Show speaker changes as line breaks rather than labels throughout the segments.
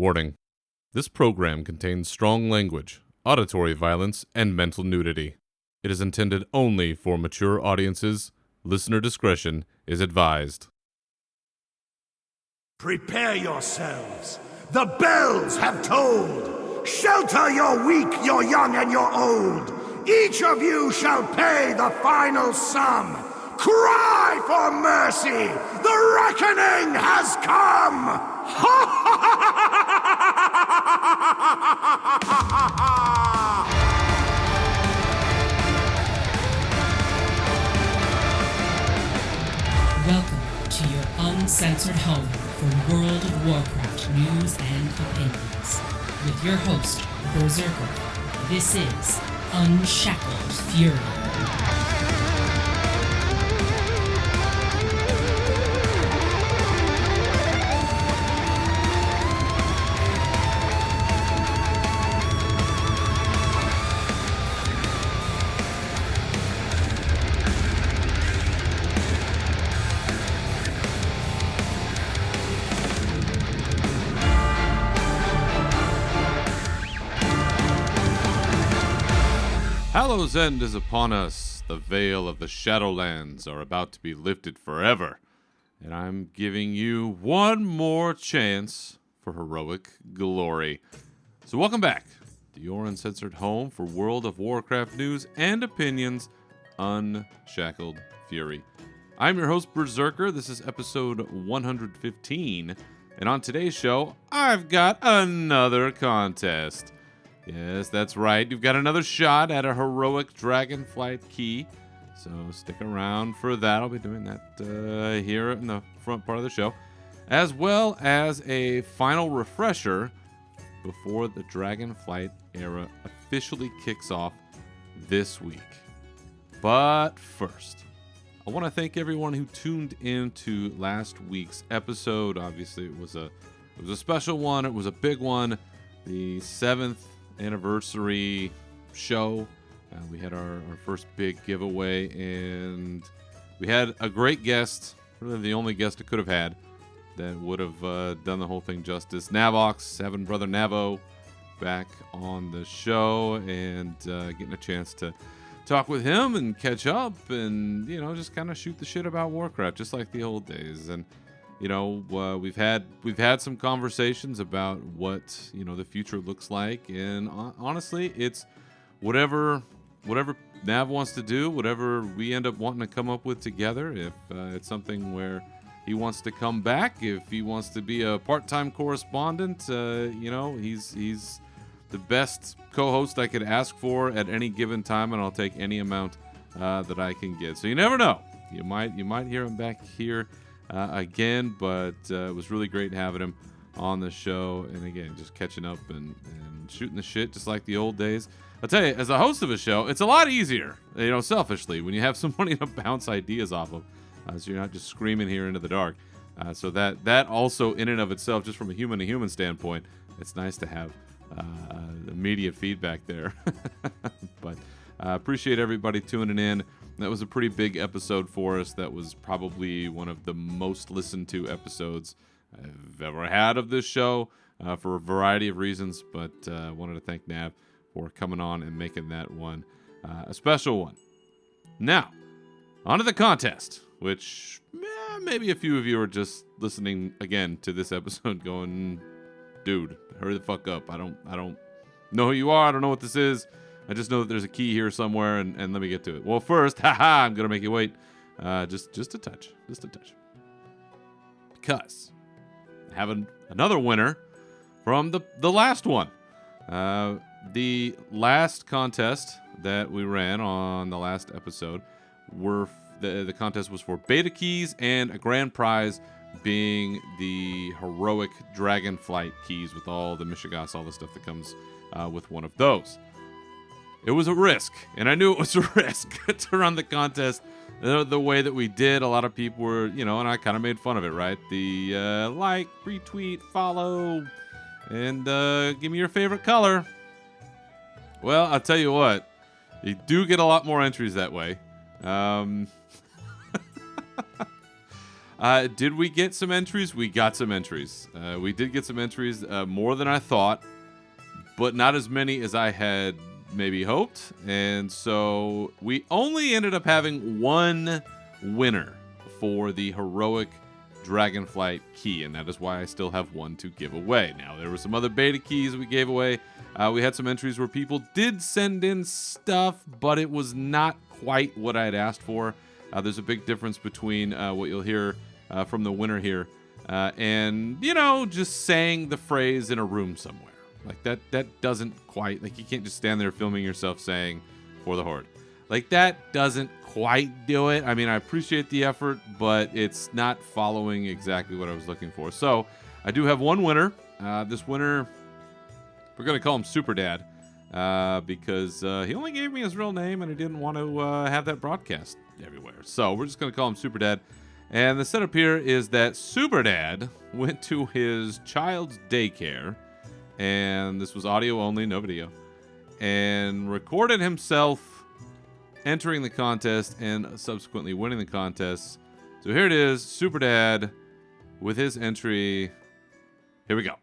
Warning. This program contains strong language, auditory violence, and mental nudity. It is intended only for mature audiences. Listener discretion is advised.
Prepare yourselves. The bells have tolled. Shelter your weak, your young, and your old. Each of you shall pay the final sum. Cry for mercy. The reckoning has come.
Welcome to your uncensored home for World of Warcraft news and opinions. With your host, Berzerker, this is Unshackled Fury.
Hallow's End is upon us. The veil of the Shadowlands are about to be lifted forever. And I'm giving you one more chance for heroic glory. So welcome back to your uncensored home for World of Warcraft news and opinions, Unshackled Fury. I'm your host, Berzerker. This is episode 115. And on today's show, I've got another contest. Yes, that's right. You've got another shot at a heroic Dragonflight key. So stick around for that. I'll be doing that here in the front part of the show. As well as a final refresher before the Dragonflight era officially kicks off this week. But first, I want to thank everyone who tuned into last week's episode. Obviously, it was a special one. It was a big one. The 7th anniversary show. We had our first big giveaway, and we had a great guest, really the only guest it could have had that would have done the whole thing justice. Navox, Seven Brother Navo, back on the show, and getting a chance to talk with him and catch up and, just kind of shoot the shit about Warcraft, just like the old days. And we've had some conversations about what the future looks like, and honestly, it's whatever Nav wants to do, whatever we end up wanting to come up with together. If it's something where he wants to come back, if he wants to be a part-time correspondent, he's the best co-host I could ask for at any given time, and I'll take any amount that I can get. So you never know, you might hear him back here again, but it was really great having him on the show, and again, just catching up and shooting the shit just like the old days. I'll tell you, as a host of a show, it's a lot easier, selfishly, when you have somebody to bounce ideas off of, so you're not just screaming here into the dark. So that also, in and of itself, just from a human-to-human standpoint, it's nice to have immediate feedback there. But appreciate everybody tuning in. That was a pretty big episode for us. That was probably one of the most listened to episodes I've ever had of this show for a variety of reasons. But I wanted to thank Nav for coming on and making that one a special one. Now, on to the contest, which maybe a few of you are just listening again to this episode going, dude, hurry the fuck up. I don't know who you are. I don't know what this is. I just know that there's a key here somewhere, and let me get to it. Well, first, I'm going to make you wait just a touch. Because I have another winner from the last one. The last contest that we ran on the last episode, the contest was for beta keys and a grand prize being the heroic Dragonflight keys with all the Mishigas, all the stuff that comes with one of those. It was a risk, and I knew it was a risk to run the contest the way that we did. A lot of people were, and I kind of made fun of it, right? The like, retweet, follow, and give me your favorite color. Well, I'll tell you what, you do get a lot more entries that way. Did we get some entries? We got some entries. We did get some entries, more than I thought, but not as many as I had maybe hoped. And so we only ended up having one winner for the heroic Dragonflight key, and that is why I still have one to give away. Now, there were some other beta keys we gave away. We had some entries where people did send in stuff, but it was not quite what I had asked for. There's a big difference between what you'll hear from the winner here and, just saying the phrase in a room somewhere. Like, that doesn't quite, like, you can't just stand there filming yourself saying, "For the Horde." Like, that doesn't quite do it. I mean, I appreciate the effort, but it's not following exactly what I was looking for. So, I do have one winner. This winner, we're going to call him Super Dad, because he only gave me his real name, and he didn't want to have that broadcast everywhere. So, we're just going to call him Super Dad. And the setup here is that Super Dad went to his child's daycare, and this was audio only, no video, and recorded himself entering the contest and subsequently winning the contest. So here it is, Super Dad with his entry. Here we go.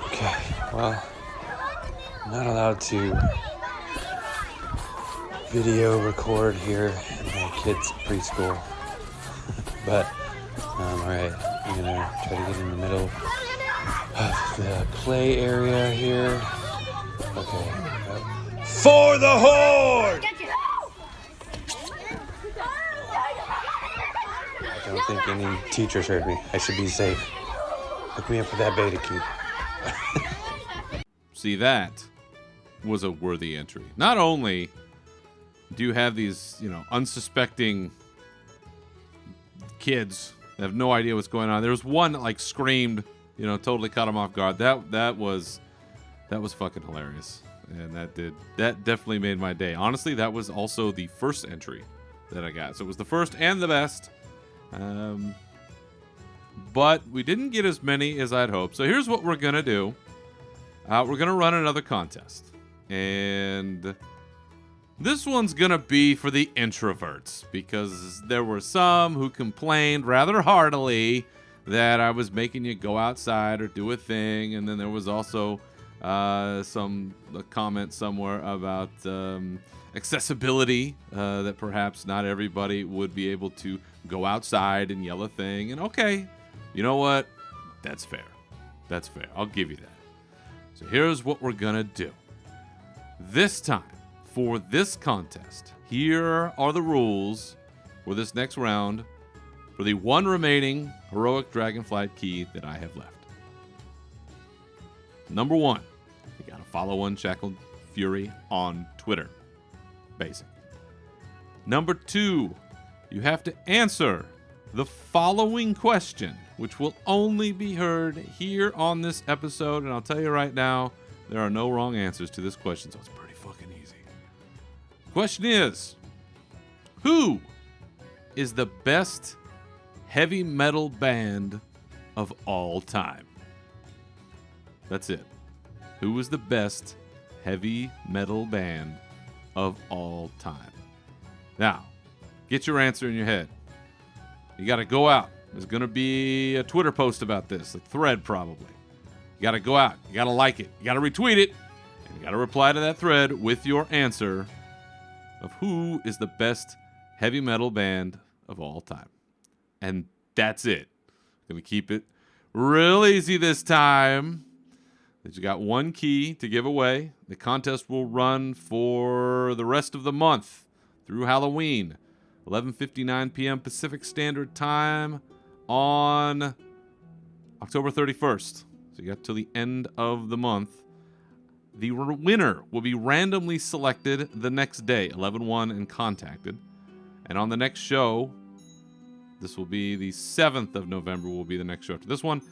Okay, well, I'm not allowed to video record here in my kid's preschool, but alright, I'm gonna try to get in the middle of the play area here. Okay, for the Horde! I don't think any teachers heard me. I should be safe. Hook me up with that beta key.
See, that was a worthy entry. Not only do you have these, unsuspecting kids that have no idea what's going on. There was one that screamed, totally caught him off guard. That was fucking hilarious. And that definitely made my day. Honestly, that was also the first entry that I got. So it was the first and the best. But we didn't get as many as I'd hoped. So here's what we're going to do. We're going to run another contest. And this one's going to be for the introverts, because there were some who complained rather heartily that I was making you go outside or do a thing. And then there was also a comment somewhere about accessibility, that perhaps not everybody would be able to go outside and yell a thing. And okay, you know what? That's fair. That's fair. I'll give you that. So here's what we're going to do. This time, for this contest, here are the rules for this next round for the one remaining heroic Dragonflight key that I have left. Number one, you got to follow Unshackled Fury on Twitter. Basic. Number two, you have to answer the following question, which will only be heard here on this episode. And I'll tell you right now, there are no wrong answers to this question, so it's pretty fucking easy. Question is, who is the best heavy metal band of all time? That's it. Who is the best heavy metal band of all time? Now, get your answer in your head. You got to go out. There's going to be a Twitter post about this, a thread probably. You got to go out. You got to like it. You got to retweet it. And you got to reply to that thread with your answer of who is the best heavy metal band of all time. And that's it. Going to keep it real easy this time. You got one key to give away. The contest will run for the rest of the month through Halloween, 11:59 p.m. Pacific Standard Time on October 31st. So you got till the end of the month. The winner will be randomly selected the next day, 11/1, and contacted. And on the next show, this will be the 7th of November, will be the next show after this one.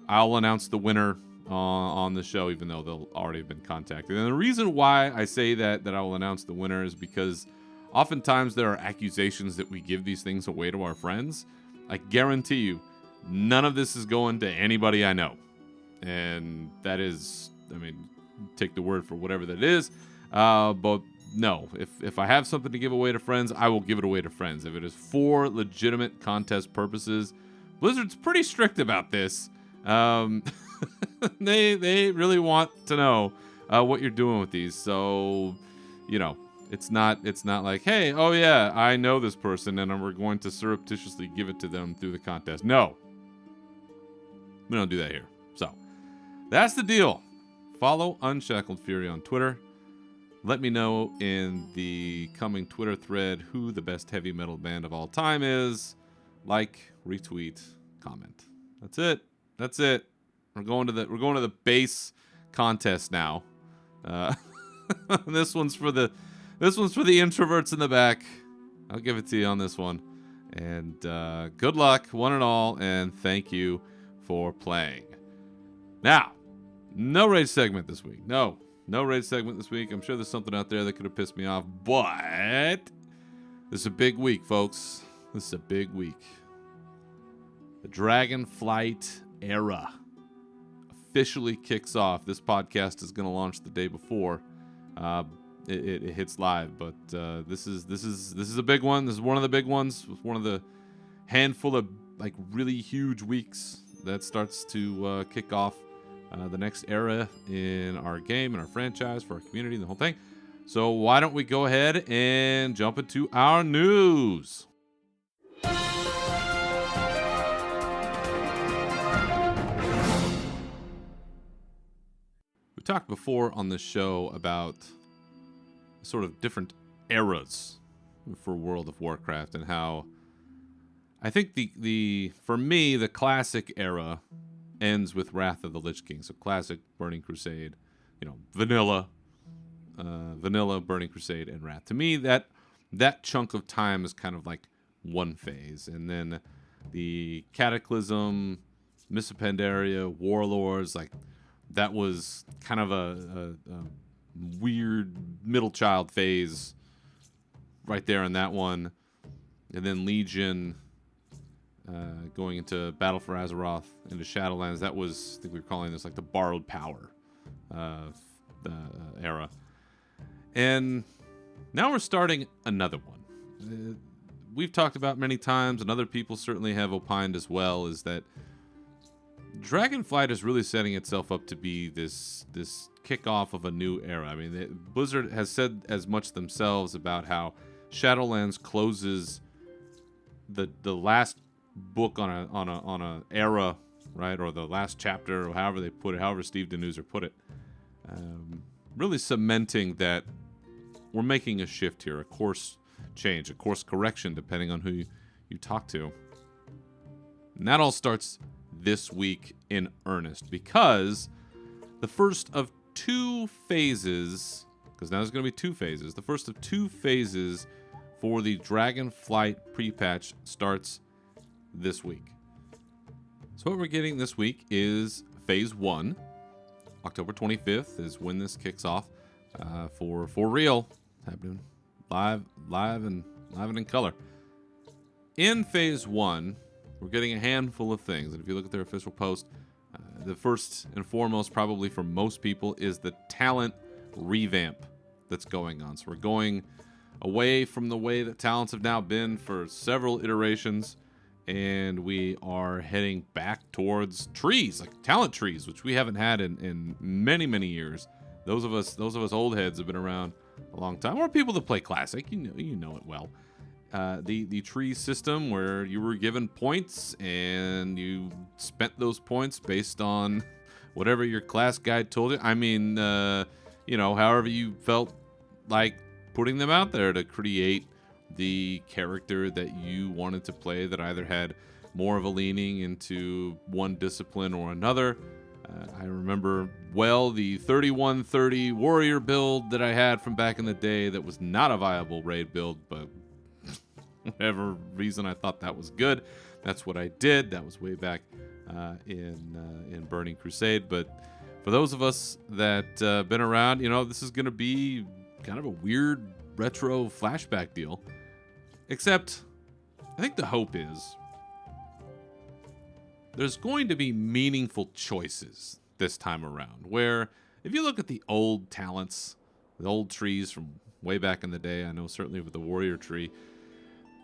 I'll announce the winner on the show, even though they'll already have been contacted. And the reason why I say that I will announce the winner is because oftentimes there are accusations that we give these things away to our friends. I guarantee you, none of this is going to anybody I know. And that is, take the word for whatever that is. But no. If I have something to give away to friends, I will give it away to friends. If it is for legitimate contest purposes, Blizzard's pretty strict about this. They really want to know what you're doing with these. So, it's not like, hey, oh yeah, I know this person and we're going to surreptitiously give it to them through the contest. No, we don't do that here. So that's the deal. Follow Unshackled Fury on Twitter. Let me know in the coming Twitter thread who the best heavy metal band of all time is. Like, retweet, comment. That's it. We're going to the base contest now. This one's for the introverts in the back. I'll give it to you on this one. And good luck, one and all, and thank you for playing. Now, no rage segment this week. No rage segment this week. I'm sure there's something out there that could have pissed me off, but this is a big week, folks. This is a big week. The Dragonflight era officially kicks off. This podcast is going to launch the day before it hits live, but this is a big one. This is one of the big ones. One of the handful of like really huge weeks that starts to kick off the next era in our game and our franchise for our community and the whole thing. So why don't we go ahead and jump into our news? We talked before on this show about sort of different eras for World of Warcraft and how I think for me the classic era ends with Wrath of the Lich King. So classic Burning Crusade, vanilla Burning Crusade and Wrath. To me, that chunk of time is kind of like one phase, and then the Cataclysm, Mists of Pandaria, Warlords, like that was kind of a weird middle child phase right there in that one, and then Legion. Going into Battle for Azeroth, into Shadowlands, that was, I think we were calling this like the borrowed power era. And now we're starting another one. We've talked about many times, and other people certainly have opined as well, is that Dragonflight is really setting itself up to be this kickoff of a new era. I mean, Blizzard has said as much themselves about how Shadowlands closes the last book on a era, right, or the last chapter, or however they put it, however Steve Denuser put it, really cementing that we're making a shift here, a course change, a course correction, depending on who you talk to. And that all starts this week in earnest, because the first of two phases, because now there's going to be two phases, the first of two phases for the Dragonflight pre-patch starts this week. So what we're getting this week is Phase 1. October 25th is when this kicks off for real. It's happening live and in color. In Phase 1, we're getting a handful of things. And if you look at their official post, the first and foremost, probably for most people, is the talent revamp that's going on. So we're going away from the way that talents have now been for several iterations, and we are heading back towards trees, like talent trees, which we haven't had in many, many years. Those of us old heads have been around a long time, or people that play Classic, you know it well. The tree system where you were given points and you spent those points based on whatever your class guide told you. I mean, however you felt like putting them out there to create the character that you wanted to play that either had more of a leaning into one discipline or another. I remember well the 3130 warrior build that I had from back in the day that was not a viable raid build, but whatever reason I thought that was good, that's what I did. That was way back in Burning Crusade. But for those of us that been around, this is going to be kind of a weird retro flashback deal. Except, I think the hope is there's going to be meaningful choices this time around. Where, if you look at the old talents, the old trees from way back in the day, I know certainly with the warrior tree,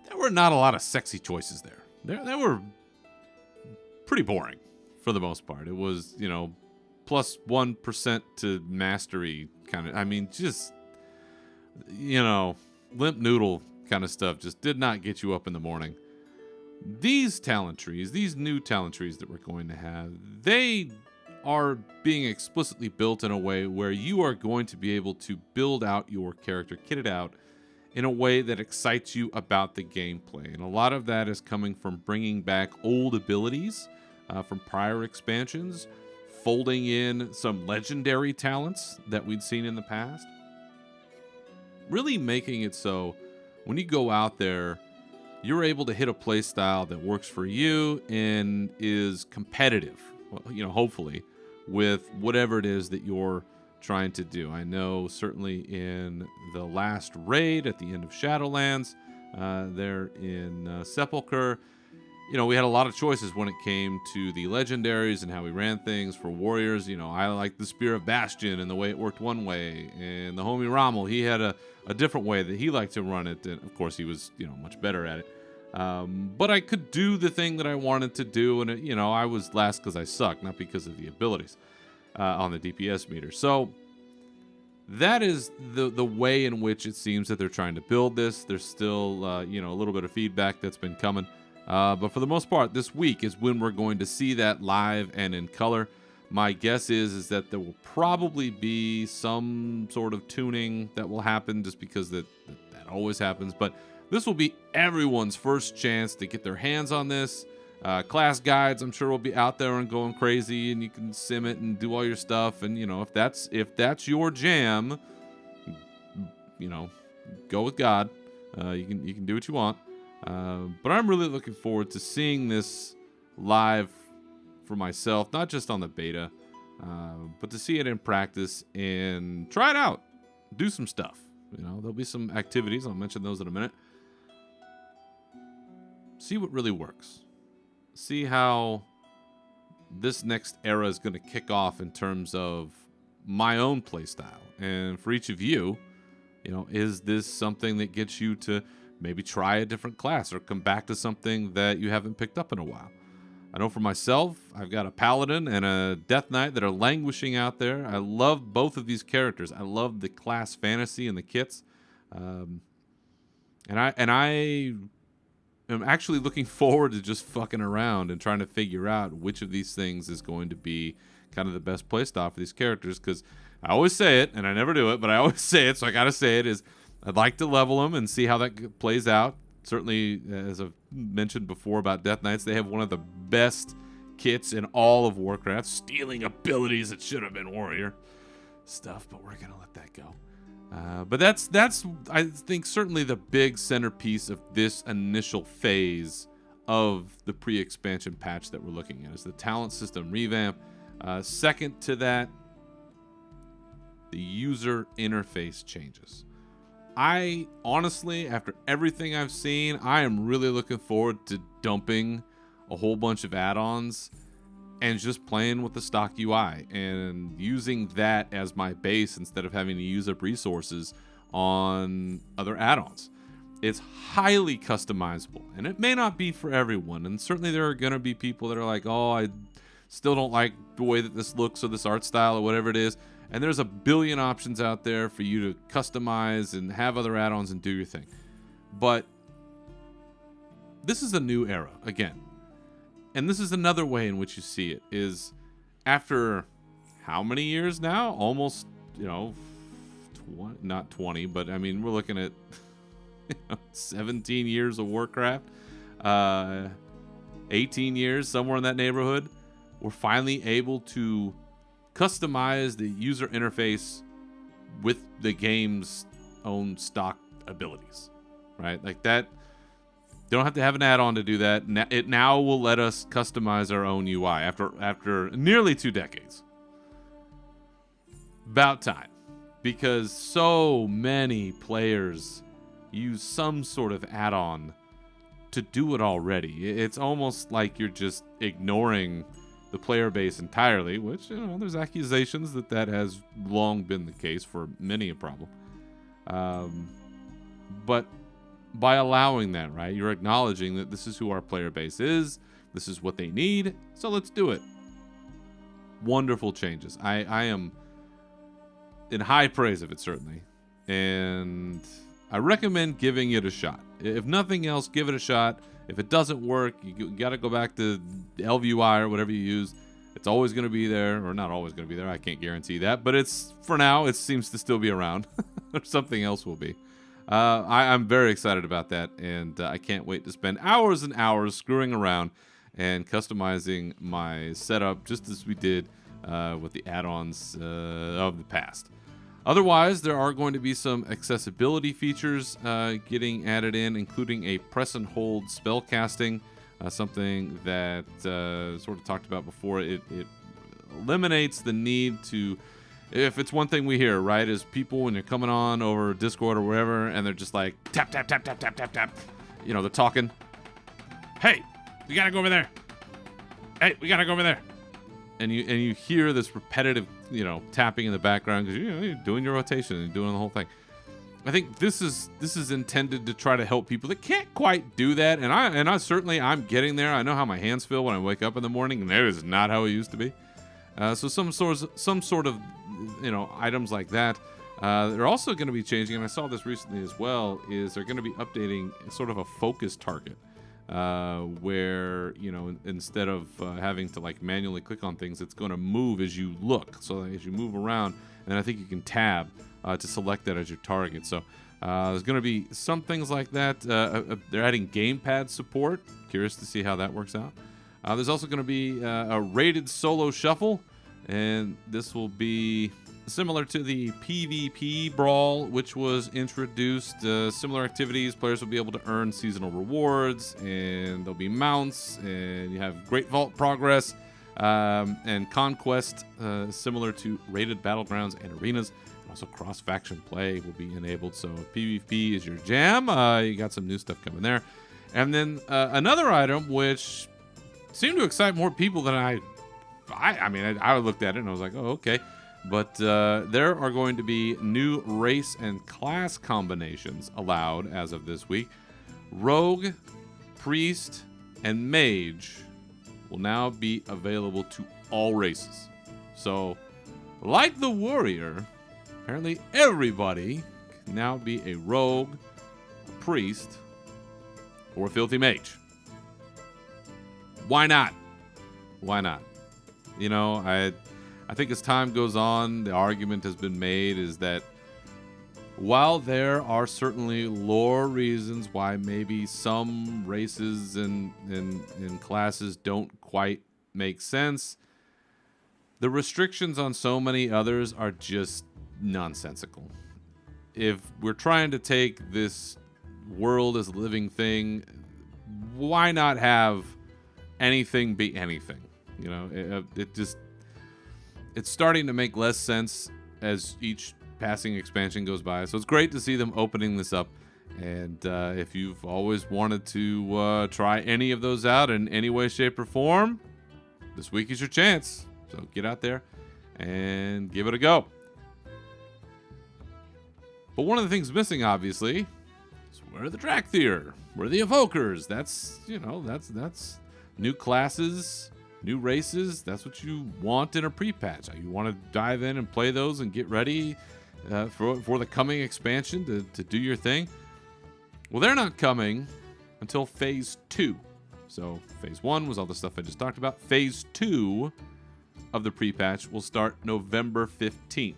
there were not a lot of sexy choices there. They were pretty boring for the most part. It was, plus 1% to mastery kind of, just, limp noodle kind of stuff just did not get you up in the morning. These talent trees, these new talent trees that we're going to have, they are being explicitly built in a way where you are going to be able to build out your character, kit it out in a way that excites you about the gameplay. And a lot of that is coming from bringing back old abilities from prior expansions, folding in some legendary talents that we'd seen in the past, really making it so when you go out there, you're able to hit a play style that works for you and is competitive, hopefully, with whatever it is that you're trying to do. I know certainly in the last raid at the end of Shadowlands, there in Sepulchre, we had a lot of choices when it came to the legendaries and how we ran things for warriors. I liked the Spear of Bastion and the way it worked one way, and the homie Rommel, he had a different way that he liked to run it, and of course he was much better at it. But I could do the thing that I wanted to do, and I was last because I sucked, not because of the abilities on the DPS meter. So that is the way in which it seems that they're trying to build this. There's still a little bit of feedback that's been coming, but for the most part, this week is when we're going to see that live and in color. My guess is that there will probably be some sort of tuning that will happen, just because that always happens, but this will be everyone's first chance to get their hands on this. Class guides, I'm sure, will be out there and going crazy, and you can sim it and do all your stuff. And if that's your jam, go with God. You can do what you want. But I'm really looking forward to seeing this live for myself, not just on the beta, but to see it in practice and try it out, do some stuff. There'll be some activities. I'll mention those in a minute. See what really works. See how this next era is going to kick off in terms of my own playstyle. And for each of you, is this something that gets you to maybe try a different class or come back to something that you haven't picked up in a while? I know for myself, I've got a Paladin and a Death Knight that are languishing out there. I love both of these characters. I love the class fantasy and the kits. And I I'm actually looking forward to just fucking around and trying to figure out which of these things is going to be kind of the best playstyle for these characters, because I always say it, and I never do it, but I always say it, so I gotta say it, is I'd like to level them and see how that plays out. Certainly, as I've mentioned before about Death Knights, they have one of the best kits in all of Warcraft, stealing abilities that should have been warrior stuff, but we're gonna let that go. But that's I think certainly the big centerpiece of this initial phase of the pre-expansion patch that we're looking at is the talent system revamp. Second to that, the user interface changes. I honestly, after everything I've seen, I am really looking forward to dumping a whole bunch of add-ons and just playing with the stock UI and using that as my base instead of having to use up resources on other add-ons. It's highly customizable, and it may not be for everyone. And certainly there are going to be people that are like, oh, I still don't like the way that this looks or this art style or whatever it is. And there's a billion options out there for you to customize and have other add-ons and do your thing. But this is a new era, again. And this is another way in which you see it, is after how many years now? Almost, not 20, but I mean, we're looking at 17 years of Warcraft, 18 years, somewhere in that neighborhood. We're finally able to customize the user interface with the game's own stock abilities, right? Like that. You don't have to have an add-on to do that. It now will let us customize our own UI after nearly 2 decades. About time. Because so many players use some sort of add-on to do it already. It's almost like you're just ignoring the player base entirely, which, there's accusations that has long been the case for many a problem. But by allowing that, right, you're acknowledging that this is who our player base is. This is what they need. So let's do it. Wonderful changes. I am in high praise of it, certainly. And I recommend giving it a shot. If nothing else, give it a shot. If it doesn't work, you got to go back to LVUI or whatever you use. It's always going to be there, or not always going to be there. I can't guarantee that. But it's, for now, it seems to still be around. Or something else will be. I'm very excited about that. And I can't wait to spend hours and hours screwing around and customizing my setup just as we did with the add-ons of the past. Otherwise, there are going to be some accessibility features getting added in, including a press and hold spell casting, something that sort of talked about before. It eliminates the need to, if it's one thing we hear, right, is people when you're coming on over Discord or wherever, and they're just like, tap, tap, tap, tap, tap, tap, tap. You know, they're talking. Hey, we got to go over there. Hey, we got to go over there. And you hear this repetitive, tapping in the background because you're doing your rotation and doing the whole thing. I think this is intended to try to help people that can't quite do that, and I certainly I'm getting there. I know how my hands feel when I wake up in the morning, and that is not how it used to be. So some sort of items like that. They're also going to be changing, and I saw this recently as well. Is they're going to be updating sort of a focus target. Where instead of having to like manually click on things, it's going to move as you look. So as you move around, and I think you can tab to select that as your target. So there's going to be some things like that. They're adding gamepad support. Curious to see how that works out. There's also going to be a rated solo shuffle, and this will be similar to the PvP brawl, which was introduced. Similar activities, players will be able to earn seasonal rewards, and there'll be mounts, and you have great vault progress and conquest, similar to rated battlegrounds and arenas. Also, cross-faction play will be enabled, so if PvP is your jam, you got some new stuff coming there. And then another item which seemed to excite more people than I looked at it and I was like, oh, okay. But there are going to be new race and class combinations allowed as of this week. Rogue, Priest, and Mage will now be available to all races. So, like the Warrior, apparently everybody can now be a Rogue, a Priest, or a Filthy Mage. Why not? Why not? I think as time goes on, the argument has been made is that while there are certainly lore reasons why maybe some races and classes don't quite make sense, the restrictions on so many others are just nonsensical. If we're trying to take this world as a living thing, why not have anything be anything? It's starting to make less sense as each passing expansion goes by. So it's great to see them opening this up. And if you've always wanted to try any of those out in any way, shape, or form, this week is your chance. So get out there and give it a go. But one of the things missing, obviously, is where are the Drakthir? Where are the Evokers? That's new classes, new races. That's what you want in a pre-patch. You want to dive in and play those and get ready for the coming expansion to do your thing. Well, they're not coming until Phase 2. So Phase 1 was all the stuff I just talked about. Phase 2 of the pre-patch will start November 15th.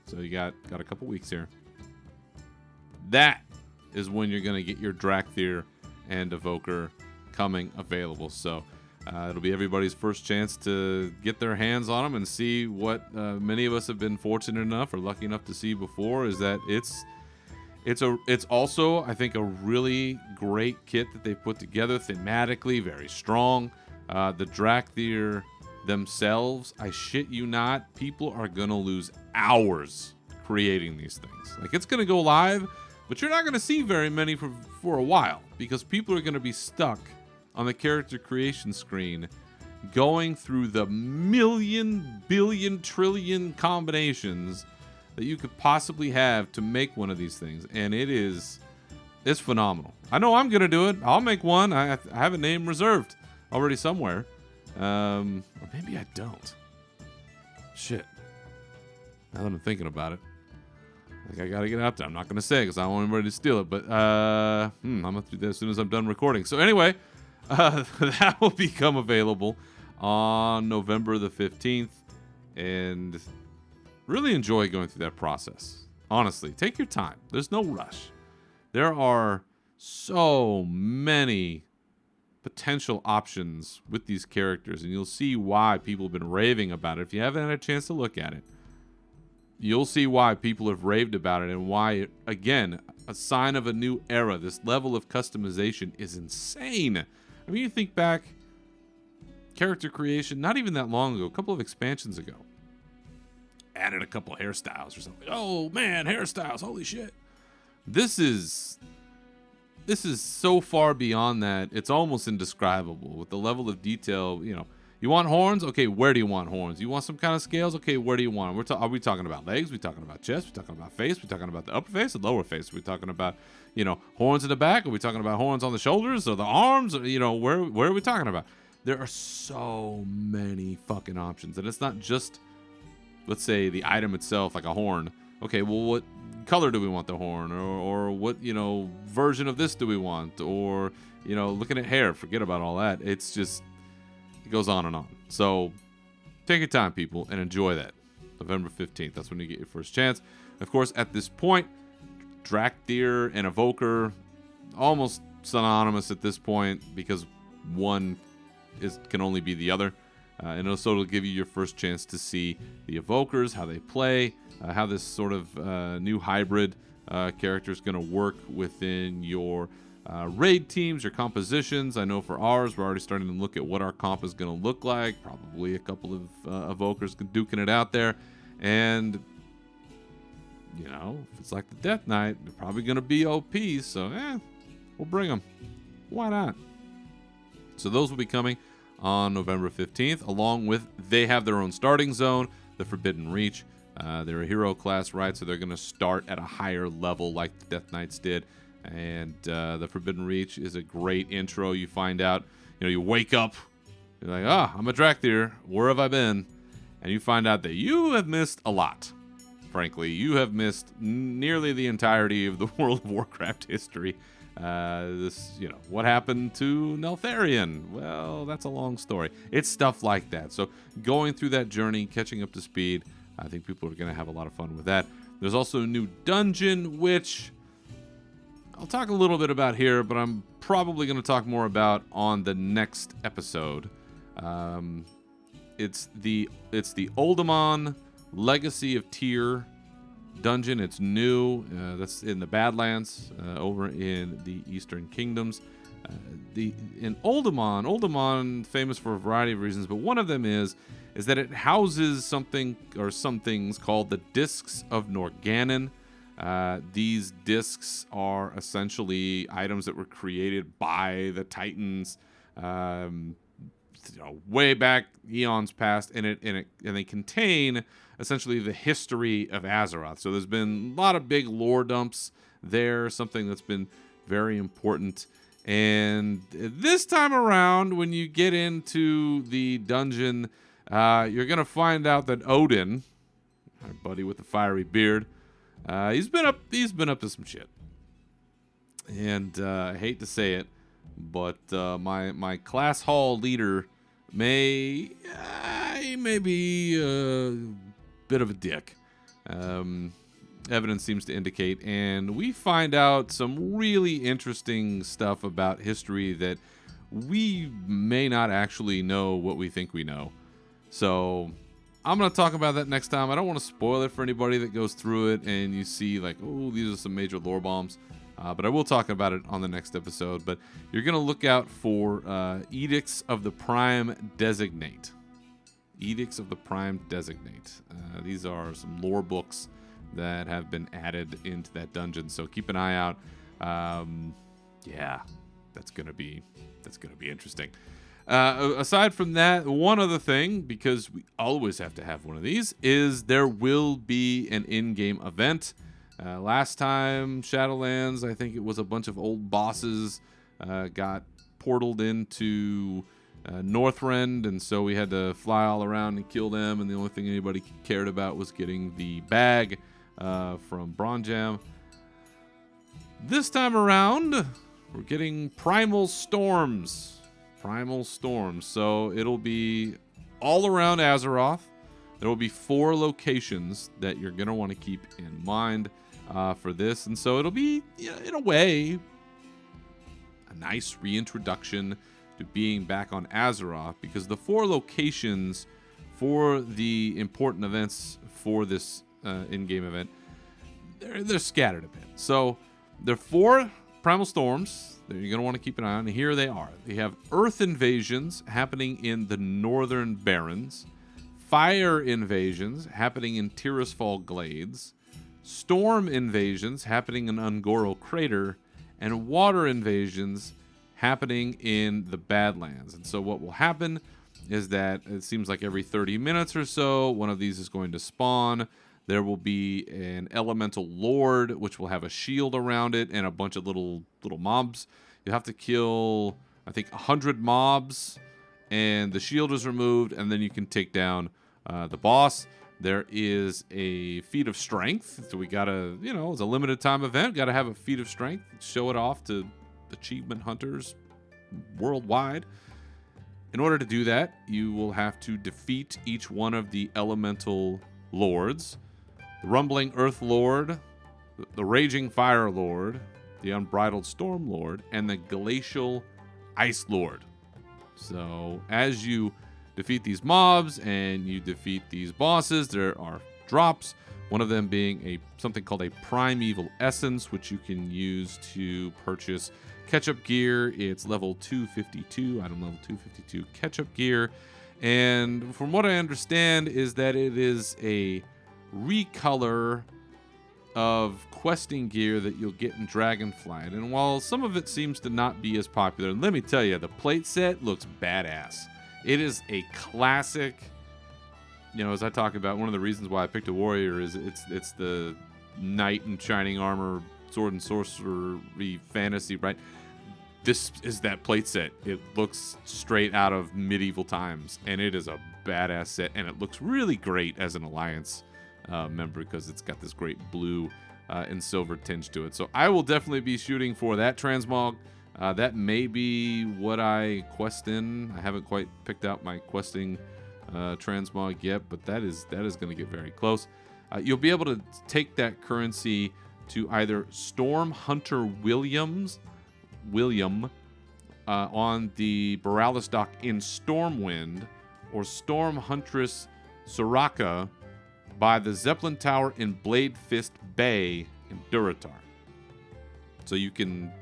So you got a couple weeks here. That is when you're going to get your Drakthir and Evoker coming available. So it'll be everybody's first chance to get their hands on them and see what many of us have been fortunate enough or lucky enough to see before, is that it's also, I think, a really great kit that they put together thematically, very strong. The Drakthir themselves, I shit you not, people are going to lose hours creating these things. Like, it's going to go live, but you're not going to see very many for a while, because people are going to be stuck on the character creation screen going through the million, billion, trillion combinations that you could possibly have to make one of these things, and it's phenomenal. I know I'm gonna do it. I'll make one. I have a name reserved already somewhere, or maybe I don't. Shit. Now that I'm thinking about it, I think I gotta get out there. I'm not gonna say because I don't want anybody to steal it, but I'm gonna do that as soon as I'm done recording. So anyway, that will become available on November the 15th, and really enjoy going through that process. Honestly, take your time. There's no rush. There are so many potential options with these characters, and you'll see why people have been raving about it. If you haven't had a chance to look at it, you'll see why people have raved about it, and why, again, a sign of a new era. This level of customization is insane. I mean, you think back, character creation, not even that long ago, a couple of expansions ago, added a couple hairstyles or something. Oh man, hairstyles, holy shit. This is so far beyond that, it's almost indescribable with the level of detail. You want horns? Okay, where do you want horns? You want some kind of scales? Okay, where do you want them? Are we talking about legs? We talking about chest? We talking about face? We talking about the upper face or lower face? We talking about, horns in the back? Are we talking about horns on the shoulders or the arms? Or, where are we talking about? There are so many fucking options, and it's not just, let's say, the item itself, like a horn. Okay, well, what color do we want the horn, or what version of this do we want, or looking at hair? Forget about all that. It's just, it goes on and on. So take your time, people, and enjoy that. November 15th, that's when you get your first chance. Of course, at this point, Drakdir and Evoker, almost synonymous at this point, because one can only be the other. And also it'll give you your first chance to see the Evokers, how they play, how this sort of new hybrid character is going to work within your raid teams, your compositions. I know for ours, we're already starting to look at what our comp is going to look like. Probably a couple of Evokers duking it out there. And, if it's like the Death Knight, they're probably going to be OP. So, we'll bring them. Why not? So those will be coming on November 15th, along with, they have their own starting zone, the Forbidden Reach. They're a hero class, right? So they're going to start at a higher level like the Death Knights did. And the Forbidden Reach is a great intro. You find out, you wake up, you're like, I'm a Drakdir. Where have I been? And you find out that you have missed a lot. Frankly, you have missed nearly the entirety of the World of Warcraft history. What happened to Neltharion? Well, that's a long story. It's stuff like that. So going through that journey, catching up to speed, I think people are going to have a lot of fun with that. There's also a new dungeon, which I'll talk a little bit about here, but I'm probably going to talk more about on the next episode. It's the Uldaman Legacy of Tyr dungeon. It's new. That's in the Badlands, over in the Eastern Kingdoms. In Uldaman, famous for a variety of reasons, but one of them is that it houses something or some things called the Discs of Norgannon. These discs are essentially items that were created by the Titans, way back eons past, and they contain essentially the history of Azeroth. So there's been a lot of big lore dumps there, something that's been very important. And this time around, when you get into the dungeon, you're going to find out that Odin, our buddy with the fiery beard, he's been up to some shit. And I hate to say it, but my class hall leader may be a bit of a dick. Evidence seems to indicate, and we find out some really interesting stuff about history that we may not actually know what we think we know. So I'm going to talk about that next time. I don't want to spoil it for anybody that goes through it and you see like, oh, these are some major lore bombs. But I will talk about it on the next episode. But you're going to look out for Edicts of the Prime Designate. Edicts of the Prime Designate. These are some lore books that have been added into that dungeon. So keep an eye out. Yeah, that's going to be interesting. Aside from that, one other thing, because we always have to have one of these, is there will be an in-game event. Last time, Shadowlands, I think it was a bunch of old bosses got portaled into Northrend, and so we had to fly all around and kill them, and the only thing anybody cared about was getting the bag from Bronjam. This time around, we're getting Primal Storms. So it'll be all around Azeroth. There will be 4 locations that you're going to want to keep in mind for this. And so it'll be, in a way, a nice reintroduction to being back on Azeroth, because the 4 locations for the important events for this in-game event, they're scattered a bit. So there are 4 Primal Storms that you're going to want to keep an eye on. And here they are. They have Earth invasions happening in the Northern Barrens, Fire invasions happening in Tirisfal Glades, Storm invasions happening in Ungoro Crater, and Water invasions happening in the Badlands. And so what will happen is that it seems like every 30 minutes or so, one of these is going to spawn. There will be an elemental lord, which will have a shield around it and a bunch of little mobs. You have to kill, I think, 100 mobs, and the shield is removed, and then you can take down the boss. There is a feat of strength, so we gotta, it's a limited time event. Gotta have a feat of strength, show it off to achievement hunters worldwide. In order to do that, you will have to defeat each one of the elemental lords. The Rumbling Earth Lord, the Raging Fire Lord, the Unbridled Storm Lord, and the Glacial Ice Lord. So as you defeat these mobs and you defeat these bosses, there are drops. One of them being something called a Primeval Essence, which you can use to purchase catch-up gear. It's level 252, item level 252 catch-up gear. And from what I understand is that it is a recolor of questing gear that you'll get in Dragonflight. And while some of it seems to not be as popular, let me tell you, the plate set looks badass. It is a classic. As I talk about, one of the reasons why I picked a warrior is it's the knight in shining armor, sword and sorcery fantasy, right? This is that plate set. It looks straight out of medieval times, and it is a badass set, and it looks really great as an Alliance member because it's got this great blue and silver tinge to it. So I will definitely be shooting for that transmog. That may be what I quest in. I haven't quite picked out my questing transmog yet, but that is going to get very close. You'll be able to take that currency to either Storm Hunter William on the Borealis dock in Stormwind, or Storm Huntress Soraka by the Zeppelin Tower in Blade Fist Bay in Durotar. So you can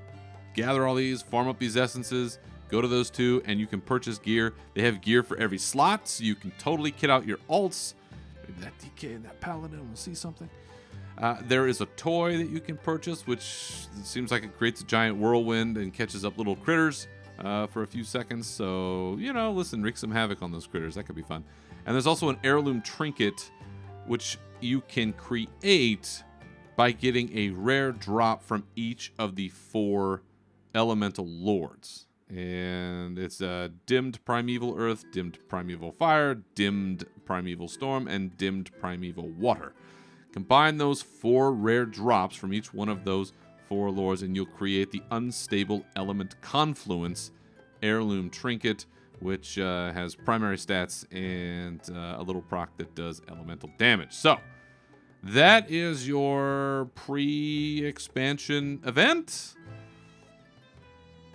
gather all these, farm up these essences, go to those 2, and you can purchase gear. They have gear for every slot, so you can totally kit out your alts. Maybe that DK and that Paladin will see something. There is a toy that you can purchase, which seems like it creates a giant whirlwind and catches up little critters for a few seconds. So, listen, wreak some havoc on those critters. That could be fun. And there's also an heirloom trinket, which you can create by getting a rare drop from each of the 4 elemental lords. And it's dimmed primeval earth, dimmed primeval fire, dimmed primeval storm, and dimmed primeval water. Combine those 4 rare drops from each one of those 4 lords, and you'll create the Unstable Element Confluence heirloom trinket, which has primary stats and a little proc that does elemental damage. So that is your pre-expansion event.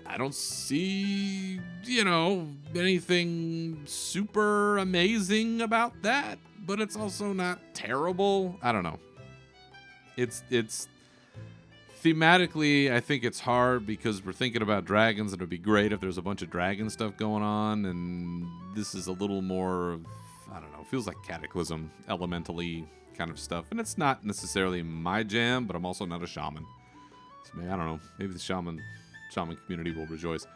I don't see, anything super amazing about that, but it's also not terrible. I don't know. It's thematically, I think it's hard because we're thinking about dragons, and it would be great if there's a bunch of dragon stuff going on, and this is a little more, I don't know, feels like Cataclysm, elementally kind of stuff. And it's not necessarily my jam, but I'm also not a shaman. So maybe, I don't know, maybe the shaman community will rejoice.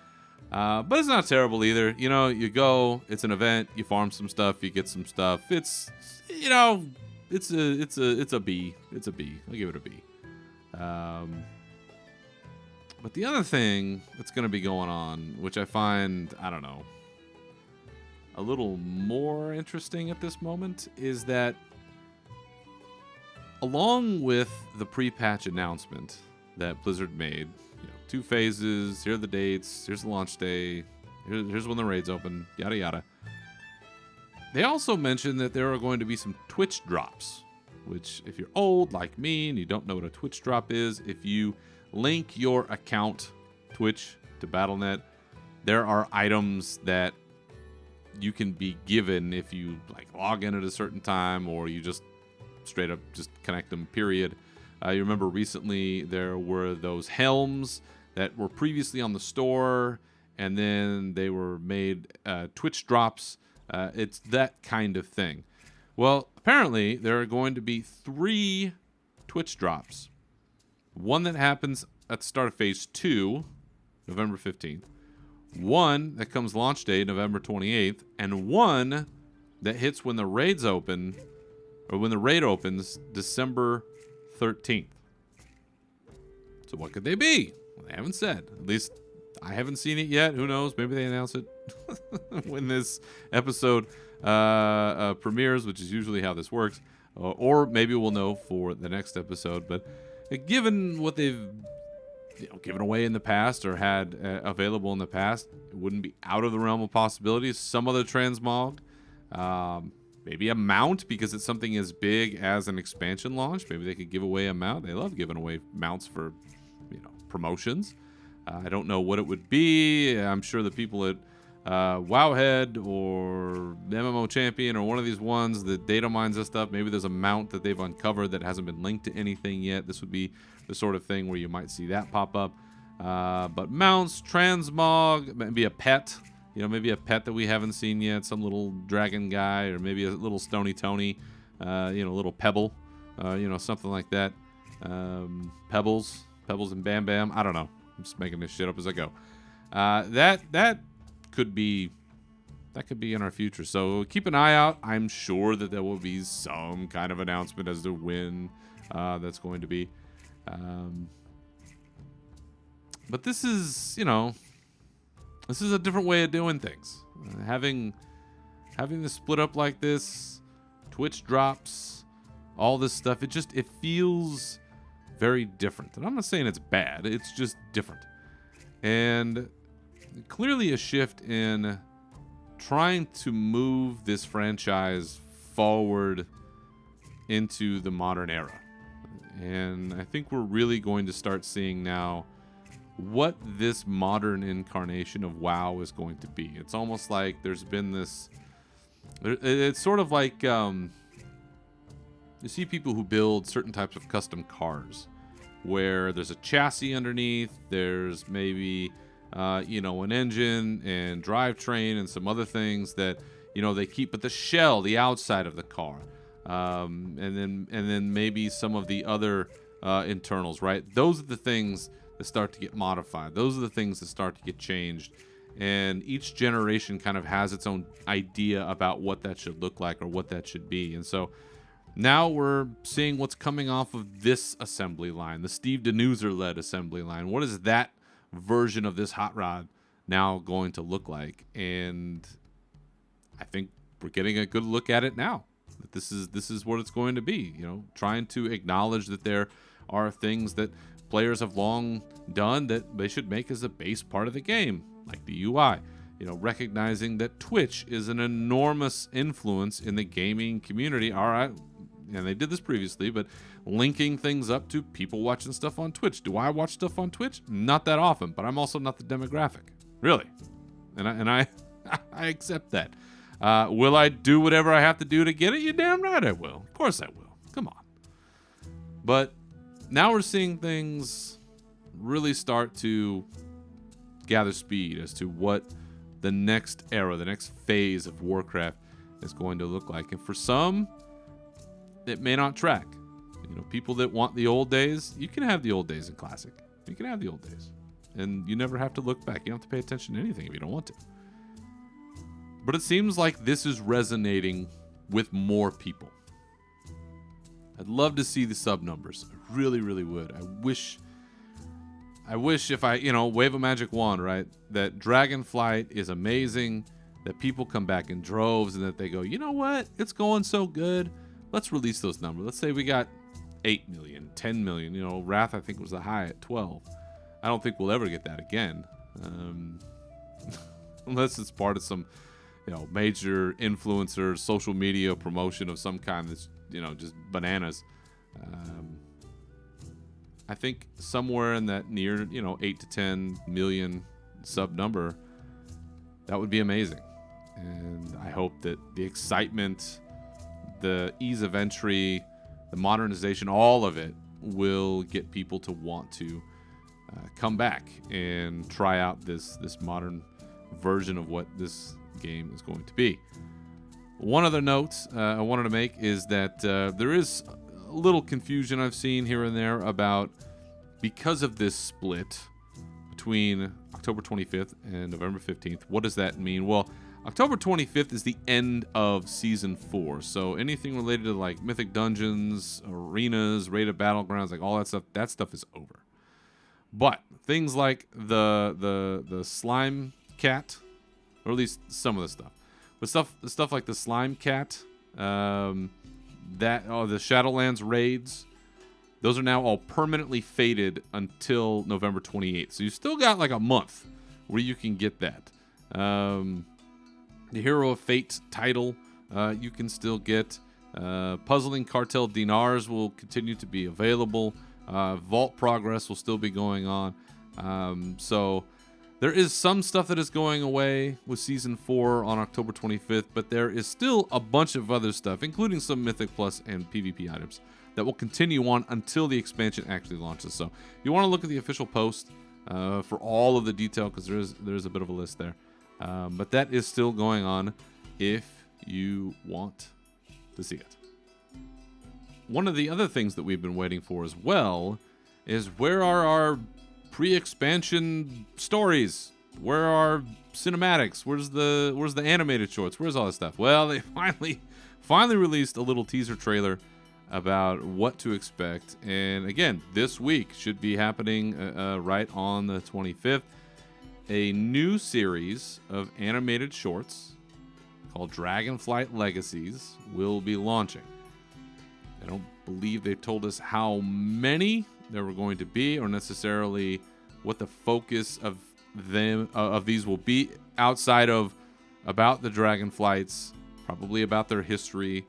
But it's not terrible either. You know, you go, it's an event, you farm some stuff, you get some stuff. It's, you know, it's a B. It's a B. I'll give it a B. But the other thing that's going to be going on, which I find, I don't know, a little more interesting at this moment, is that along with the pre-patch announcement that Blizzard made, 2 phases, here are the dates, here's the launch day, here's when the raids open, yada yada. They also mentioned that there are going to be some Twitch drops, which if you're old like me and you don't know what a Twitch drop is, if you link your account Twitch to Battle.net, there are items that you can be given if you like log in at a certain time, or you just straight up just connect them, period. You remember recently there were those helms that were previously on the store, and then they were made Twitch drops. It's that kind of thing. Well, apparently there are going to be 3 Twitch drops. One that happens at the start of Phase 2, November 15th. One that comes launch day, November 28th. And one that hits when the raids open, or when the raid opens, December 13th. So what could they be? Well, they haven't said. At least I haven't seen it yet. Who knows? Maybe they announce it when this episode premieres, which is usually how this works. Or maybe we'll know for the next episode. But given what they've given away in the past or had available in the past, it wouldn't be out of the realm of possibilities. Some other transmog. Maybe a mount, because it's something as big as an expansion launch. Maybe they could give away a mount. They love giving away mounts for, promotions. I don't know what it would be. I'm sure the people at Wowhead or MMO Champion or one of these ones that data mines this stuff, maybe there's a mount that they've uncovered that hasn't been linked to anything yet. This would be the sort of thing where you might see that pop up. But mounts, transmog, maybe a pet. Maybe a pet that we haven't seen yet, some little dragon guy, or maybe a little Stony Tony, little Pebble, something like that. Pebbles and Bam Bam. I don't know. I'm just making this shit up as I go. That could be in our future. So keep an eye out. I'm sure that there will be some kind of announcement as to when that's going to be. But this is, this is a different way of doing things. Having this split up like this, Twitch drops, all this stuff, it feels very different. And I'm not saying it's bad, it's just different. And clearly a shift in trying to move this franchise forward into the modern era. And I think we're really going to start seeing now what this modern incarnation of WoW is going to be. It's almost like there's been this... It's sort of like... you see people who build certain types of custom cars where there's a chassis underneath, there's maybe, an engine and drivetrain and some other things that, they keep at the shell, the outside of the car. And then maybe some of the other internals, right? Those are the things that start to get modified. Those are the things that start to get changed. And each generation kind of has its own idea about what that should look like or what that should be. And so now we're seeing what's coming off of this assembly line, the Steve Denuser-led assembly line. What is that version of this hot rod now going to look like? And I think we're getting a good look at it now. That this is what it's going to be. Trying to acknowledge that there are things that players have long done that they should make as a base part of the game, like the UI. Recognizing that Twitch is an enormous influence in the gaming community. All right, and they did this previously, but linking things up to people watching stuff on Twitch. Do I watch stuff on Twitch? Not that often, but I'm also not the demographic, really. And I I accept that. Will I do whatever I have to do to get it? You're damn right I will. Of course I will. Come on. But now we're seeing things really start to gather speed as to what the next era, the next phase of Warcraft is going to look like. And for some, it may not track. People that want the old days, you can have the old days in Classic. You can have the old days. and you never have to look back. You don't have to pay attention to anything if you don't want to. But it seems like this is resonating with more people. I'd love to see the sub numbers. I really, really would. I wish if I, wave a magic wand, right, that Dragonflight is amazing, that people come back in droves, and that they go, you know what? It's going so good. Let's release those numbers. Let's say we got 8 million, 10 million. Wrath, I think, was the high at 12. I don't think we'll ever get that again. Unless it's part of some, major influencer, social media promotion of some kind that's, just bananas. I think somewhere in that near, 8 to 10 million sub number, that would be amazing. And I hope that the excitement, the ease of entry, the modernization, all of it will get people to want to come back and try out this modern version of what this game is going to be. One other note I wanted to make is that there is a little confusion I've seen here and there about, because of this split between October 25th and November 15th, what does that mean? Well, October 25th is the end of Season 4, so anything related to like Mythic Dungeons, arenas, rated battlegrounds, like all that stuff is over. But things like the Slime Cat, or at least some of the stuff, but stuff like the Slime Cat, the Shadowlands raids, those are now all permanently faded until November 28th. So you still got like a month where you can get that. The Hero of Fate title, you can still get. Puzzling Cartel Dinars will continue to be available. Vault Progress will still be going on. So there is some stuff that is going away with Season 4 on October 25th, but there is still a bunch of other stuff, including some Mythic Plus and PvP items, that will continue on until the expansion actually launches. So you want to look at the official post for all of the detail, because there is a bit of a list there. But that is still going on if you want to see it. One of the other things that we've been waiting for as well is, where are our pre-expansion stories? Where are cinematics? Where's the animated shorts? Where's all this stuff? Well, they finally released a little teaser trailer about what to expect. And again, this week should be happening right on the 25th. A new series of animated shorts called Dragonflight Legacies will be launching. I don't believe they told us how many there were going to be, or necessarily what the focus of these will be, outside of about the Dragonflights, probably about their history.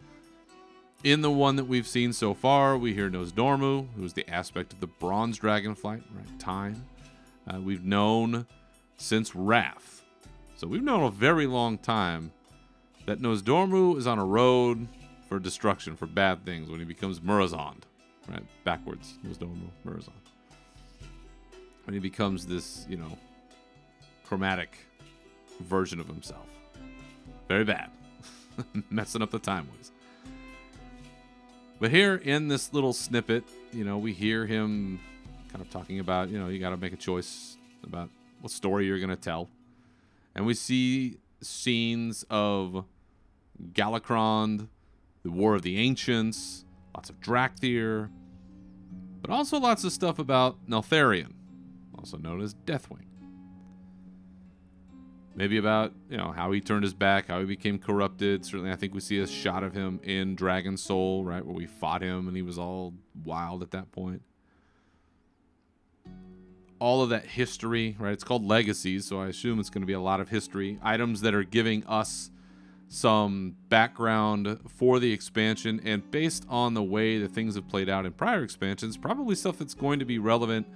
In the one that we've seen so far, we hear Nosdormu, who's the aspect of the bronze Dragonflight, right? Time. We've known since Wrath. So we've known a very long time that Nosdormu is on a road for destruction, for bad things, when he becomes Murazond. Right? Backwards. Nosdormu, Murazond. When he becomes this, chromatic version of himself. Very bad. Messing up the time ways. But here in this little snippet, we hear him kind of talking about, you got to make a choice about what story you're going to tell. And we see scenes of Galakrond, the War of the Ancients, lots of Drakthir, but also lots of stuff about Neltharion, also known as Deathwing. Maybe about, how he turned his back, how he became corrupted. Certainly, I think we see a shot of him in Dragon Soul, right, where we fought him and he was all wild at that point. All of that history, right? It's called Legacies, so I assume it's going to be a lot of history. Items that are giving us some background for the expansion, and based on the way that things have played out in prior expansions, probably stuff that's going to be relevant,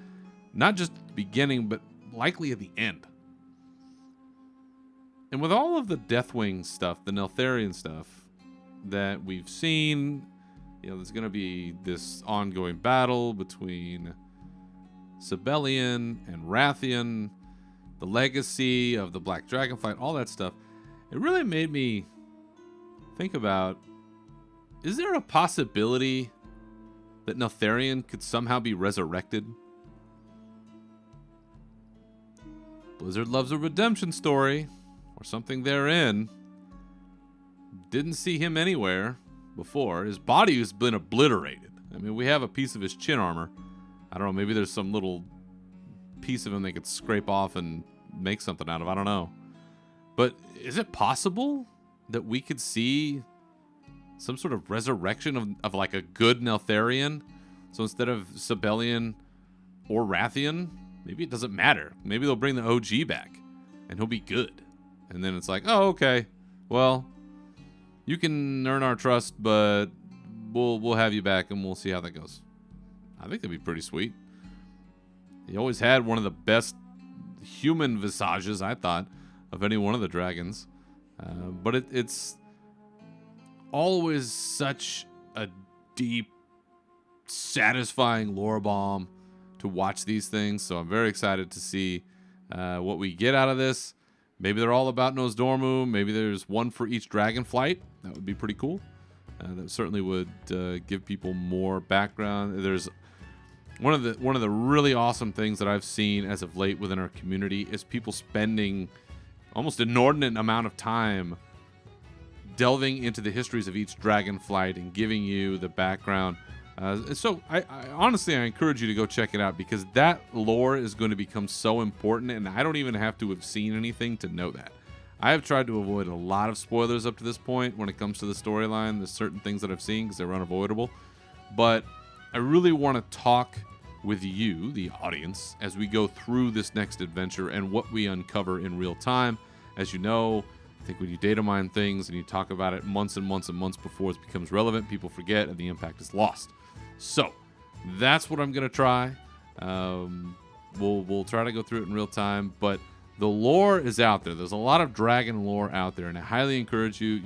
not just at the beginning, but likely at the end. And with all of the Deathwing stuff, the Neltharion stuff that we've seen, there's going to be this ongoing battle between Sibelian and Rathian, the legacy of the Black Dragonflight, all that stuff. It really made me think about, is there a possibility that Neltharion could somehow be resurrected? Blizzard loves a redemption story or something therein. Didn't see him anywhere before. His body has been obliterated. I mean, we have a piece of his chin armor. I don't know, maybe there's some little piece of him they could scrape off and make something out of. I don't know. But is it possible that we could see some sort of resurrection of like a good Neltharion? So instead of Sibelian or Rathian, maybe it doesn't matter. Maybe they'll bring the OG back and he'll be good. And then it's like, oh, okay, well, you can earn our trust, but we'll have you back and we'll see how that goes. I think that'd be pretty sweet. He always had one of the best human visages, I thought, of any one of the dragons. But it's always such a deep, satisfying lore bomb to watch these things. So I'm very excited to see what we get out of this. Maybe they're all about Nosdormu. Maybe there's one for each Dragonflight. That would be pretty cool. That certainly would give people more background. There's one of the really awesome things that I've seen as of late within our community is people spending almost inordinate amount of time delving into the histories of each Dragonflight and giving you the background. So I honestly, I encourage you to go check it out because that lore is going to become so important, and I don't even have to have seen anything to know that. I have tried to avoid a lot of spoilers up to this point when it comes to the storyline. There's certain things that I've seen because they're unavoidable. But I really want to talk with you, the audience, as we go through this next adventure and what we uncover in real time. As you know, I think when you data mine things and you talk about it months and months and months before it becomes relevant, people forget and the impact is lost. So that's what I'm going to try. We'll try to go through it in real time, but the lore is out there. There's a lot of dragon lore out there, and I highly encourage you,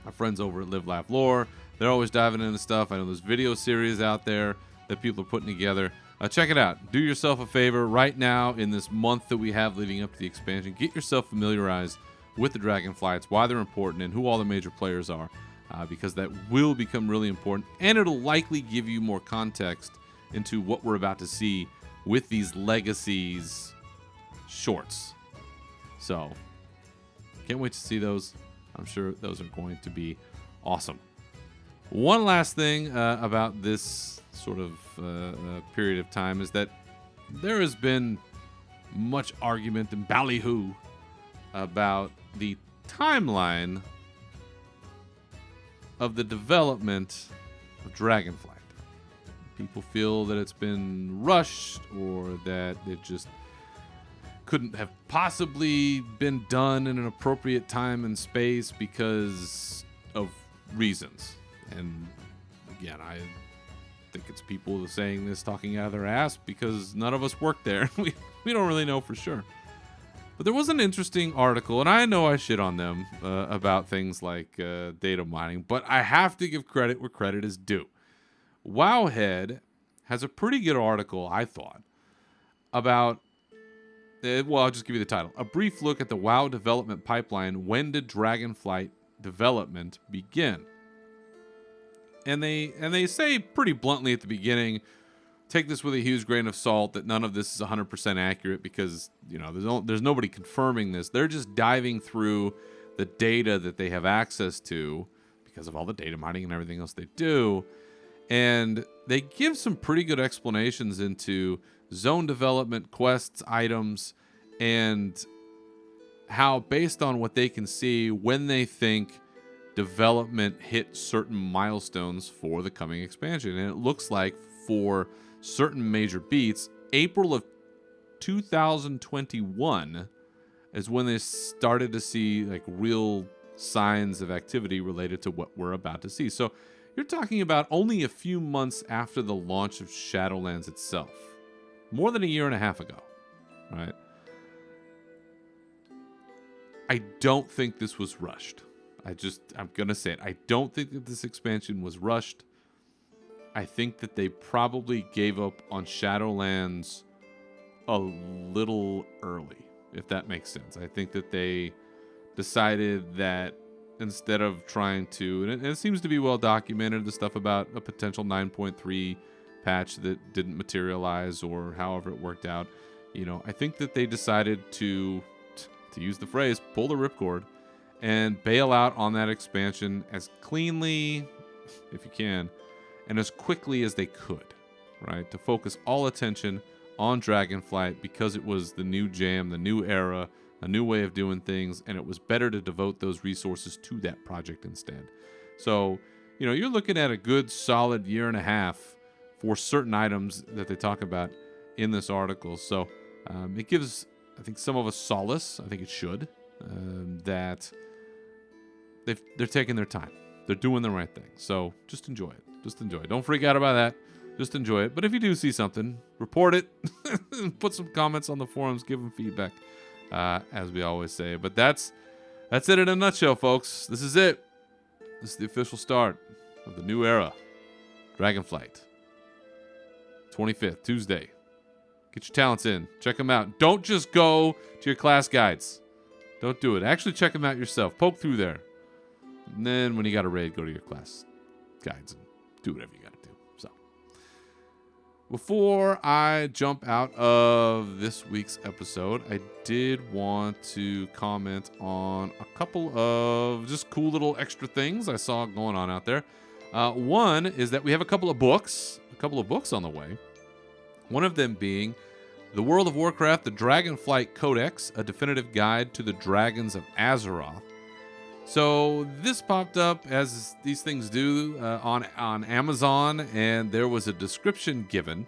our friends over at Live Laugh Lore, they're always diving into stuff. I know there's video series out there that people are putting together. Check it out. Do yourself a favor right now in this month that we have leading up to the expansion. Get yourself familiarized with the Dragonflights, why they're important, and who all the major players are, because that will become really important, and it'll likely give you more context into what we're about to see with these Legacies shorts. So, can't wait to see those. I'm sure those are going to be awesome. One last thing about this sort of period of time is that there has been much argument and ballyhoo about the timeline of the development of Dragonflight. People feel that it's been rushed or that it just couldn't have possibly been done in an appropriate time and space because of reasons. And again, I think it's people saying this talking out of their ass because none of us worked there. We don't really know for sure. But there was an interesting article, and I know I shit on them about things like data mining, but I have to give credit where credit is due. Wowhead has a pretty good article, I thought, about, I'll just give you the title. A brief look at the WoW development pipeline. When did Dragonflight development begin? And they say pretty bluntly at the beginning, take this with a huge grain of salt, that none of this is 100% accurate because, there's nobody confirming this. They're just diving through the data that they have access to because of all the data mining and everything else they do. And they give some pretty good explanations into zone development, quests, items, and how, based on what they can see, when they think development hit certain milestones for the coming expansion. And it looks like for certain major beats, April of 2021 is when they started to see like real signs of activity related to what we're about to see. So you're talking about only a few months after the launch of Shadowlands itself. More than a year and a half ago, right? I don't think this was rushed. I'm going to say it. I don't think that this expansion was rushed. I think that they probably gave up on Shadowlands a little early, if that makes sense. I think that they decided that instead of trying to, and it seems to be well documented, the stuff about a potential 9.3 patch that didn't materialize or however it worked out, I think that they decided to use the phrase, pull the ripcord and bail out on that expansion as cleanly, if you can, and as quickly as they could, right? To focus all attention on Dragonflight because it was the new jam, the new era, a new way of doing things, and it was better to devote those resources to that project instead. So, you're looking at a good solid year and a half for certain items that they talk about in this article. So it gives, I think, some of us solace. I think it should, that they're taking their time. They're doing the right thing. So just enjoy it. Just enjoy it. Don't freak out about that. Just enjoy it. But if you do see something, report it. Put some comments on the forums. Give them feedback, as we always say. But that's it in a nutshell, folks. This is it. This is the official start of the new era. Dragonflight. 25th, Tuesday. Get your talents in. Check them out. Don't just go to your class guides. Don't do it. Actually check them out yourself. Poke through there. And then when you got a raid, go to your class guides and do whatever you got to do. So, before I jump out of this week's episode, I did want to comment on a couple of just cool little extra things I saw going on out there. One is that we have a couple of books on the way. One of them being The World of Warcraft, the Dragonflight Codex, a definitive guide to the dragons of Azeroth. So this popped up, as these things do, on Amazon, and there was a description given.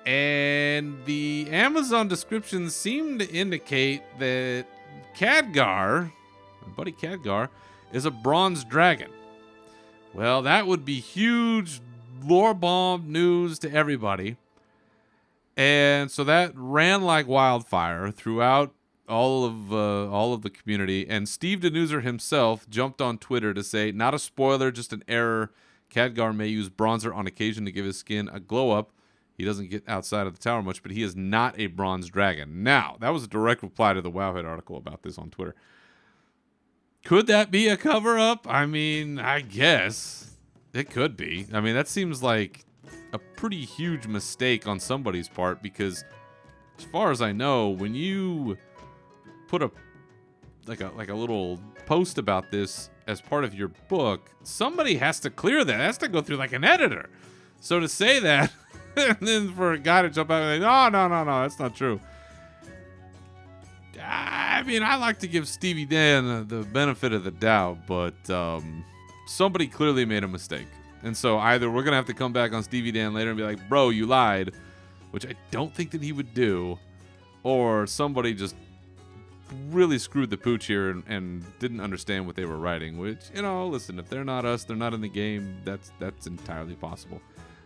And the Amazon description seemed to indicate that Khadgar, my buddy Khadgar, is a bronze dragon. Well, that would be huge lore bomb news to everybody. And so that ran like wildfire throughout all of the community. And Steve Denuser himself jumped on Twitter to say, not a spoiler, just an error. Khadgar may use bronzer on occasion to give his skin a glow up. He doesn't get outside of the tower much, but he is not a bronze dragon. Now, that was a direct reply to the Wowhead article about this on Twitter. Could that be a cover-up? I mean, I guess it could be. I mean, that seems like a pretty huge mistake on somebody's part, because as far as I know, when you put a little post about this as part of your book, somebody has to clear that. It has to go through like an editor. So to say that, and then for a guy to jump out and say, no, that's not true. I mean, I like to give Stevie Dan the benefit of the doubt, but somebody clearly made a mistake. And so either we're going to have to come back on Stevie Dan later and be like, bro, you lied, which I don't think that he would do, or somebody just really screwed the pooch here and didn't understand what they were writing, which, listen, if they're not us, they're not in the game, that's entirely possible.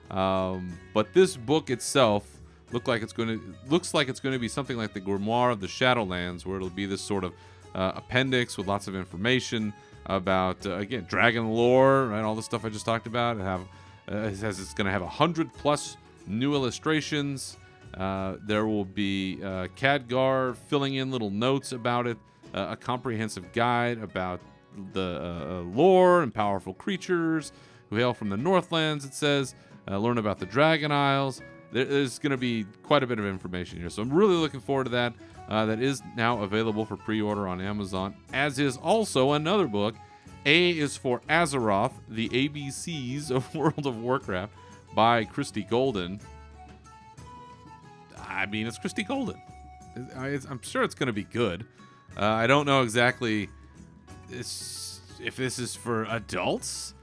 But this book itself looks like it's going to be something like the Grimoire of the Shadowlands, where it'll be this sort of appendix with lots of information about again, dragon lore, right? All the stuff I just talked about. It says it's going to have 100+ new illustrations. There will be Khadgar filling in little notes about it, a comprehensive guide about the lore and powerful creatures who hail from the Northlands. It says learn about the Dragon Isles. There's going to be quite a bit of information here, so I'm really looking forward to that. That is now available for pre-order on Amazon, as is also another book. A is for Azeroth, the ABCs of World of Warcraft, by Christy Golden. I mean, it's Christy Golden. I'm sure it's going to be good. I don't know exactly if this is for adults,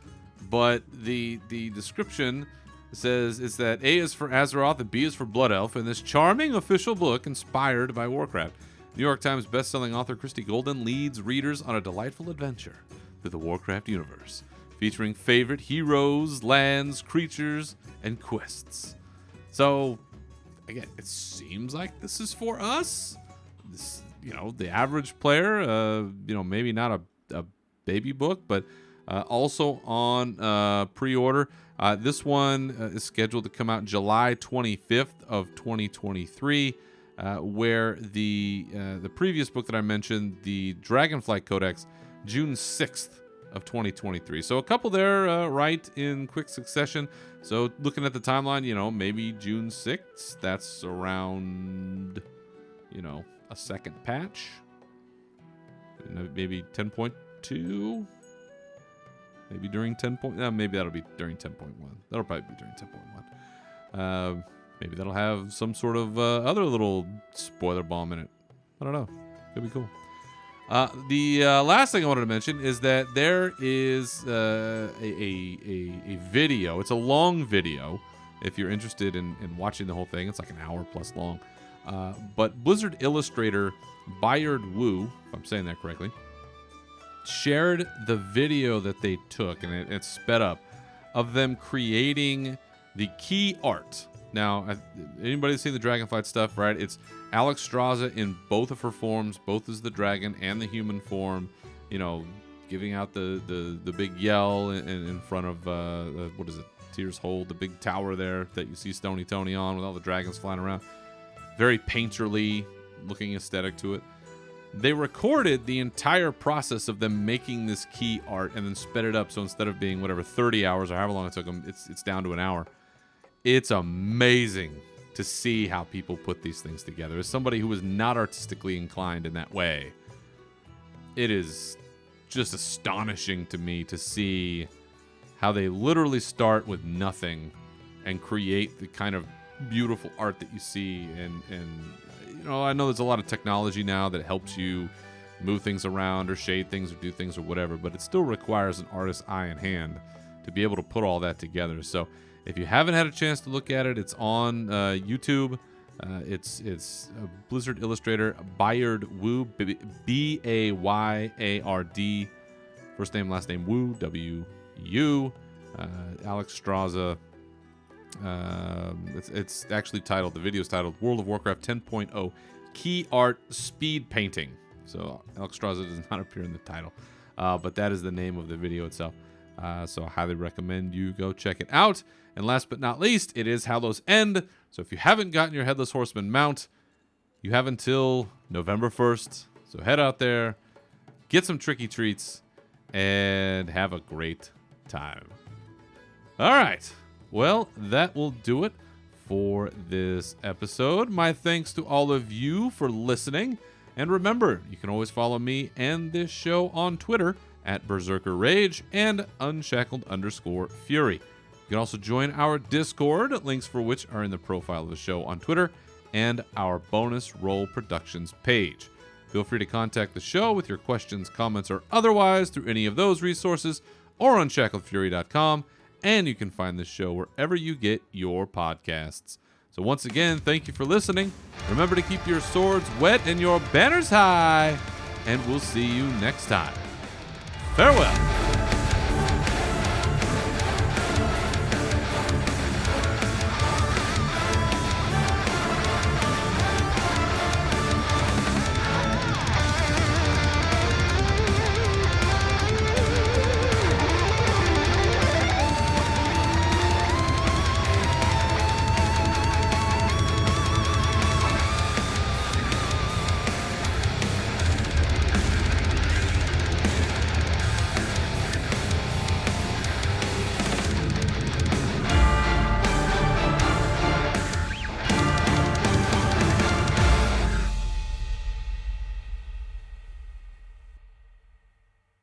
but the description says it's that A is for Azeroth and B is for Blood Elf in this charming official book inspired by Warcraft. New York Times bestselling author Christy Golden leads readers on a delightful adventure through the Warcraft universe, featuring favorite heroes, lands, creatures, and quests. So, again, it seems like this is for us. This, the average player, maybe not a baby book, but also on pre-order. This one is scheduled to come out July 25th of 2023, where the previous book that I mentioned, the Dragonflight Codex, June 6th of 2023. So a couple there right in quick succession. So looking at the timeline, maybe June 6th. That's around, a second patch. Maybe 10.2. Maybe during 10. Maybe that'll be during 10.1. That'll probably be during 10.1. Maybe that'll have some sort of other little spoiler bomb in it. I don't know. Could be cool. The last thing I wanted to mention is that there is a video. It's a long video. If you're interested in watching the whole thing, it's like an hour plus long. But Blizzard illustrator Bayard Wu, if I'm saying that correctly, shared the video that they took, and it's sped up, of them creating the key art. Now, anybody seen the Dragonflight stuff, right? It's Alex Straza in both of her forms, both as the dragon and the human form, giving out the big yell in front of, what is it, Tears Hold, the big tower there that you see Stony Tony on with all the dragons flying around. Very painterly looking aesthetic to it. They recorded the entire process of them making this key art and then sped it up. So instead of being 30 hours or however long it took them, it's down to an hour. It's amazing to see how people put these things together. As somebody who is not artistically inclined in that way, it is just astonishing to me to see how they literally start with nothing and create the kind of beautiful art that you see. And I know there's a lot of technology now that helps you move things around or shade things or do things or whatever, but it still requires an artist's eye and hand to be able to put all that together. So if you haven't had a chance to look at it, it's on YouTube. It's Blizzard illustrator Bayard Wu, Bayard, first name, last name Wu, W-U. Alex Straza. It's actually titled, the video's titled World of Warcraft 10.0 Key Art Speed Painting. So Alex Straza does not appear in the title, but that is the name of the video itself. So I highly recommend you go check it out. And last but not least, it is Hallows End. So if you haven't gotten your Headless Horseman mount, you have until November 1st. So head out there, get some tricky treats, and have a great time. All right. Well, that will do it for this episode. My thanks to all of you for listening. And remember, you can always follow me and this show on Twitter at Berzerker Rage and Unshackled_Fury. You can also join our Discord, links for which are in the profile of the show on Twitter, and our bonus roll productions page. Feel free to contact the show with your questions, comments, or otherwise through any of those resources or unshackledfury.com, and you can find this show wherever you get your podcasts. So once again, thank you for listening. Remember to keep your swords wet and your banners high, and we'll see you next time. Farewell.